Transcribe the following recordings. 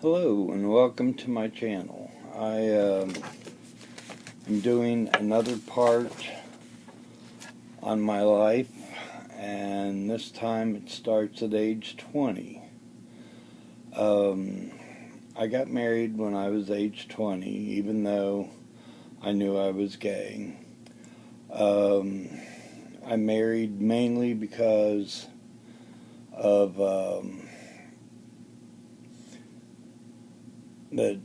Hello and welcome to my channel. I'm doing another part on my life, and this time it starts at age 20. I got married when I was age 20, even though I knew I was gay. I married mainly because of that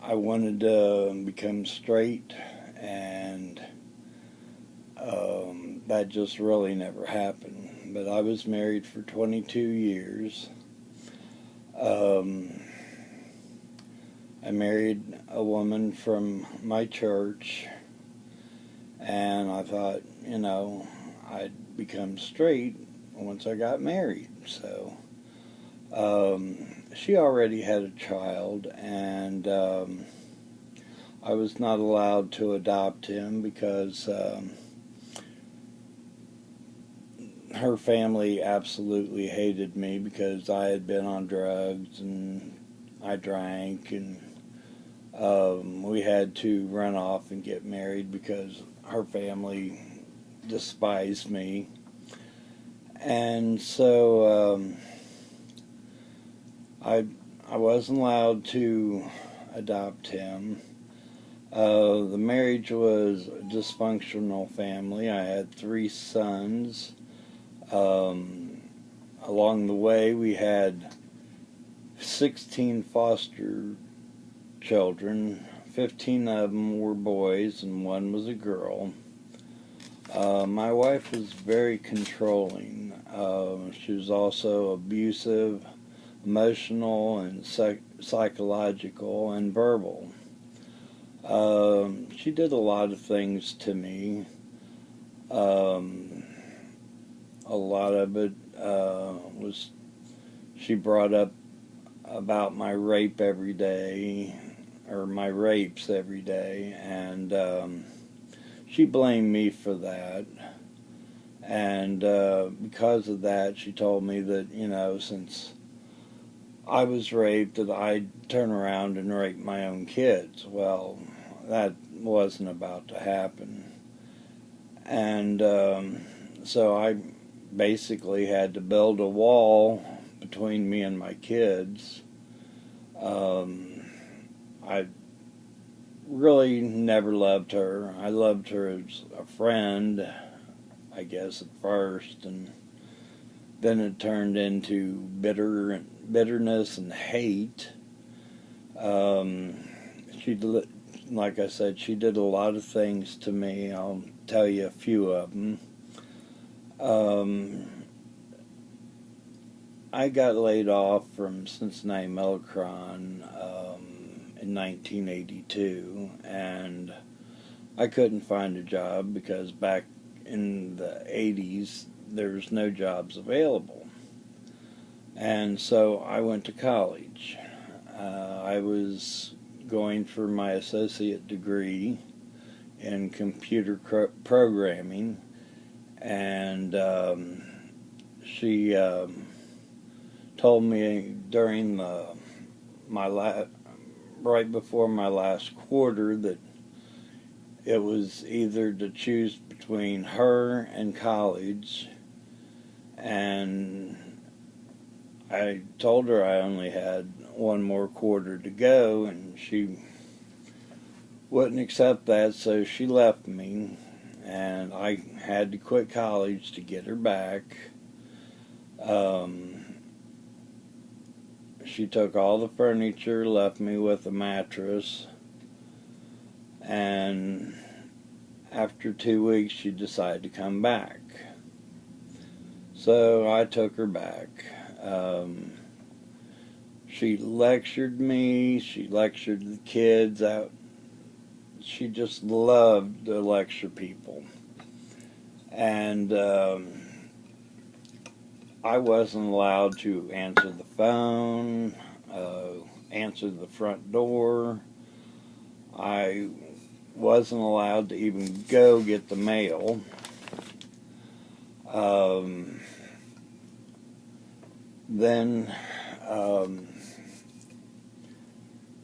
I wanted to become straight, and that just really never happened. But I was married for 22 years. I married a woman from my church, and I thought, I'd become straight once I got married. So she already had a child, and I was not allowed to adopt him because her family absolutely hated me because I had been on drugs and I drank, and we had to run off and get married because her family despised me. And so I wasn't allowed to adopt him. The marriage was a dysfunctional family. I had 3 sons. Along the way, we had 16 foster children. 15 of them were boys and 1 was a girl. My wife was very controlling. She was also abusive, emotional, and psychological, and verbal. She did a lot of things to me. A lot of it was she brought up about my rape every day, or my rapes every day, and she blamed me for that. And because of that, she told me that, since I was raped, that I'd turn around and rape my own kids. Well, that wasn't about to happen. And so I basically had to build a wall between me and my kids. I really never loved her. I loved her as a friend, I guess, at first, and then it turned into bitterness and hate. Like I said, she did a lot of things to me. I'll tell you a few of them. I got laid off from Cincinnati Millicron in 1982, and I couldn't find a job because back in the 80s there was no jobs available. And so I went to college. I was going for my associate degree in computer programming, and she told me during right before my last quarter that it was either to choose between her and college, and I told her I only had 1 more quarter to go, and she wouldn't accept that, so she left me, and I had to quit college to get her back. She took all the furniture, left me with a mattress, and after 2 weeks she decided to come back. So I took her back. She lectured me, she lectured the kids out. She just loved to lecture people. And I wasn't allowed to answer the phone, answer the front door. I wasn't allowed to even go get the mail. Then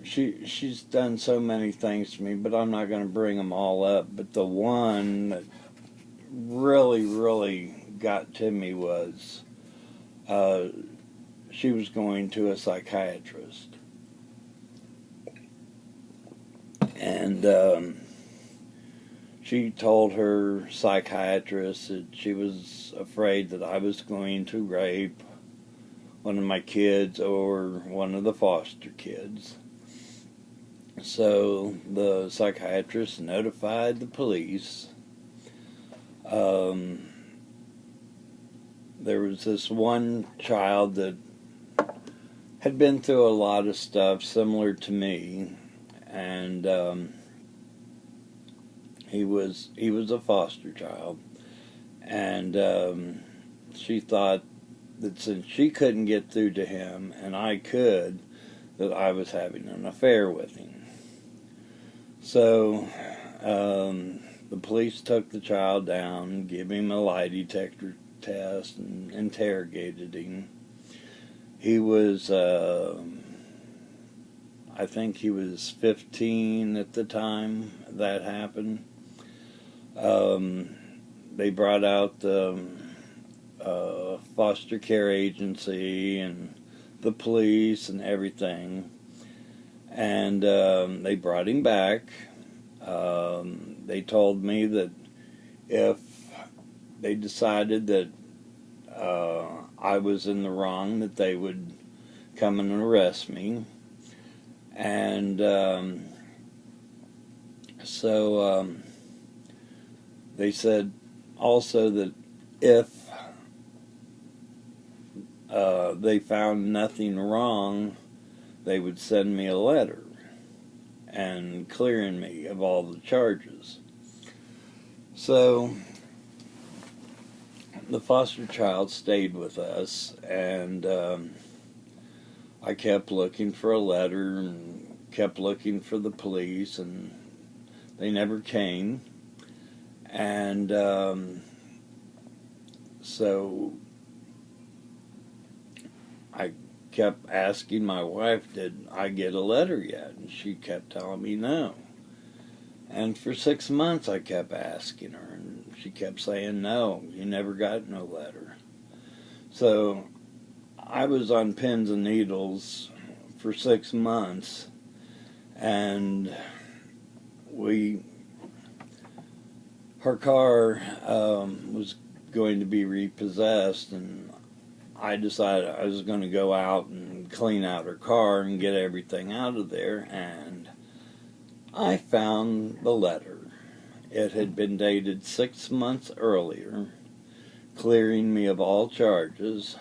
she's done so many things to me, but I'm not going to bring them all up. But the one that really got to me was she was going to a psychiatrist. And she told her psychiatrist that she was afraid that I was going to rape one of my kids or one of the foster kids. So the psychiatrist notified the police. There was this one child that had been through a lot of stuff similar to me, and he was a foster child, and she thought that since she couldn't get through to him and I could, that I was having an affair with him. So the police took the child down, gave him a lie detector test, and interrogated him. He was, I think he was 15 at the time that happened. They brought out the foster care agency and the police and everything, and they brought him back. They told me that if they decided that I was in the wrong, that they would come and arrest me. And so they said also that if they found nothing wrong, they would send me a letter and clearing me of all the charges. So the foster child stayed with us, and I kept looking for a letter and kept looking for the police, and they never came. And so I kept asking my wife, did I get a letter yet? And she kept telling me no. And for 6 months I kept asking her, and she kept saying, no, you never got no letter. So I was on pins and needles for 6 months, and her car was going to be repossessed, and I decided I was going to go out and clean out her car and get everything out of there, and I found the letter. It had been dated 6 months earlier, clearing me of all charges.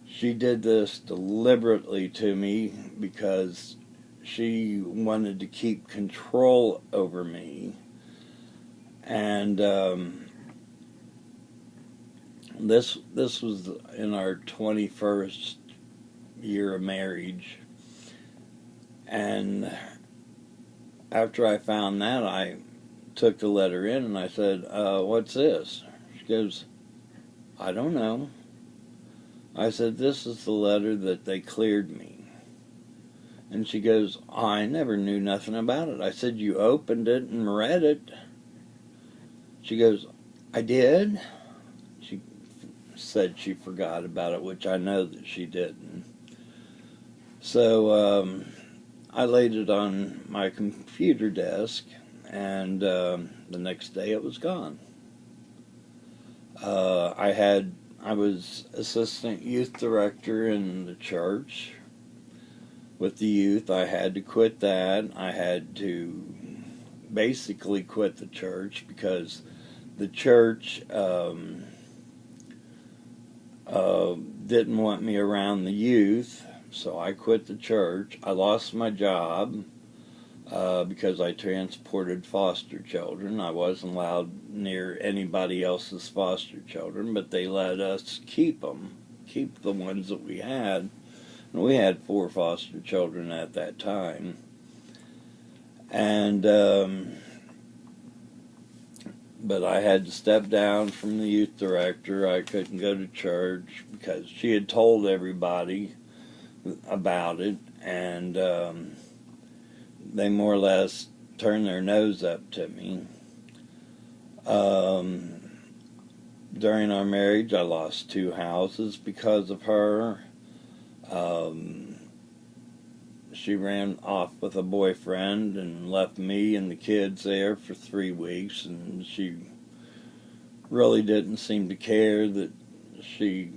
She did this deliberately to me because she wanted to keep control over me. And this was in our 21st year of marriage. And after I found that, I took the letter in and I said, what's this? She goes, I don't know. I said, this is the letter that they cleared me. And she goes, I never knew nothing about it. I said, you opened it and read it. She goes, I did? She said she forgot about it, which I know that she didn't. So I laid it on my computer desk, and the next day it was gone. I was assistant youth director in the church with the youth. I had to quit that. I had to basically quit the church because the church didn't want me around the youth, so I quit the church. I lost my job because I transported foster children. I wasn't allowed near anybody else's foster children, but they let us keep them, keep the ones that we had. And we had 4 foster children at that time. And but I had to step down from the youth director. I couldn't go to church because she had told everybody about it, and they more or less turned their nose up to me. During our marriage, I lost 2 houses because of her. She ran off with a boyfriend and left me and the kids there for 3 weeks, and she really didn't seem to care that she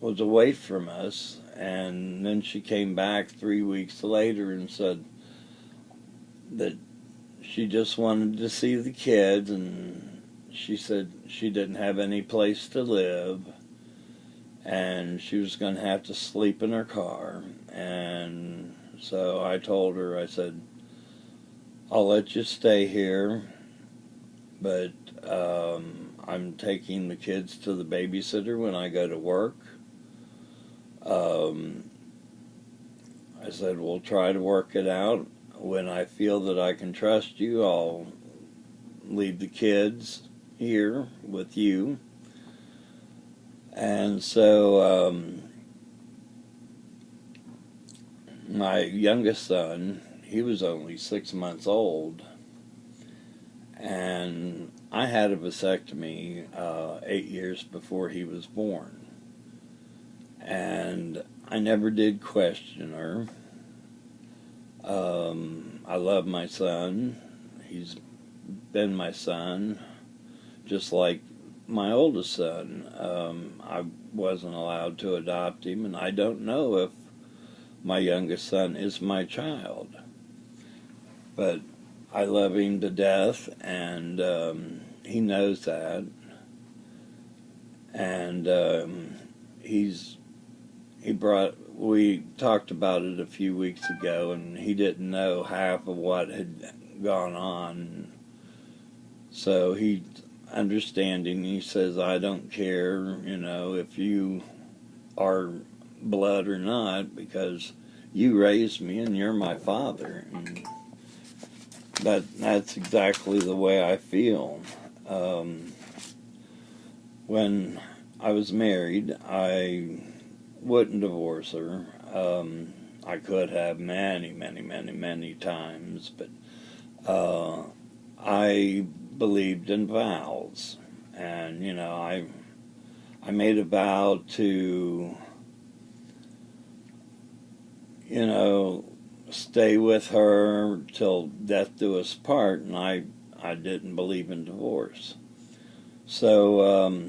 was away from us. And then she came back 3 weeks later and said that she just wanted to see the kids, and she said she didn't have any place to live and she was going to have to sleep in her car. And so I told her, I said, I'll let you stay here, but I'm taking the kids to the babysitter when I go to work. I said, we'll try to work it out. When I feel that I can trust you, I'll leave the kids here with you. And so my youngest son, he was only 6 months old, and I had a vasectomy 8 years before he was born. And I never did question her. I love my son. He's been my son, just like my oldest son. I wasn't allowed to adopt him, and I don't know if my youngest son is my child. But I love him to death, and he knows that. And we talked about it a few weeks ago, and he didn't know half of what had gone on. So he's understanding. He says, I don't care, if you are blood or not, because you raised me and you're my father. And that's exactly the way I feel. When I was married, I wouldn't divorce her. I could have many times, but I believed in vows, and I made a vow to stay with her till death do us part, and I didn't believe in divorce. So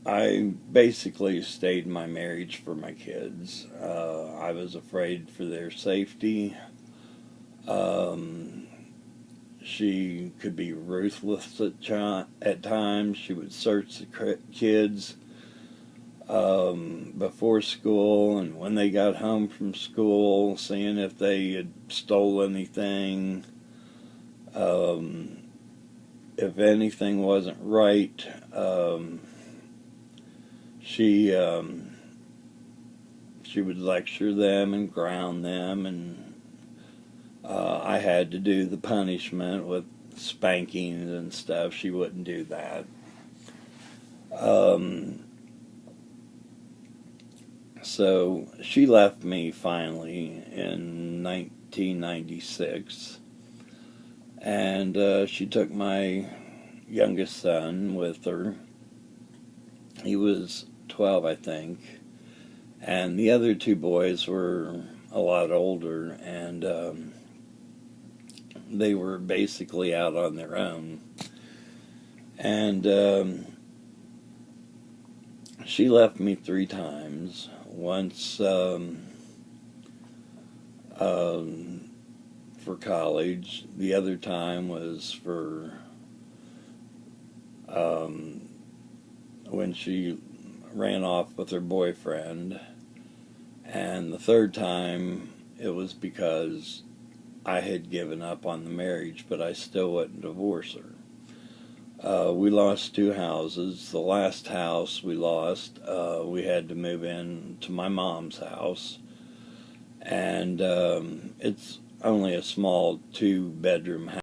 I basically stayed in my marriage for my kids. I was afraid for their safety. She could be ruthless at times. She would search the kids before school and when they got home from school, seeing if they had stole anything. If anything wasn't right, she would lecture them and ground them, and I had to do the punishment with spankings and stuff. She wouldn't do that. So she left me finally in 1996, and she took my youngest son with her. He was 12, I think, and the other 2 boys were a lot older, and they were basically out on their own. And she left me 3 times. Once for college. The other time was for when she ran off with her boyfriend. And the 3rd time, it was because I had given up on the marriage, but I still wouldn't divorce her. We lost 2 houses. The last house we lost, we had to move in to my mom's house. And it's only a small 2-bedroom house.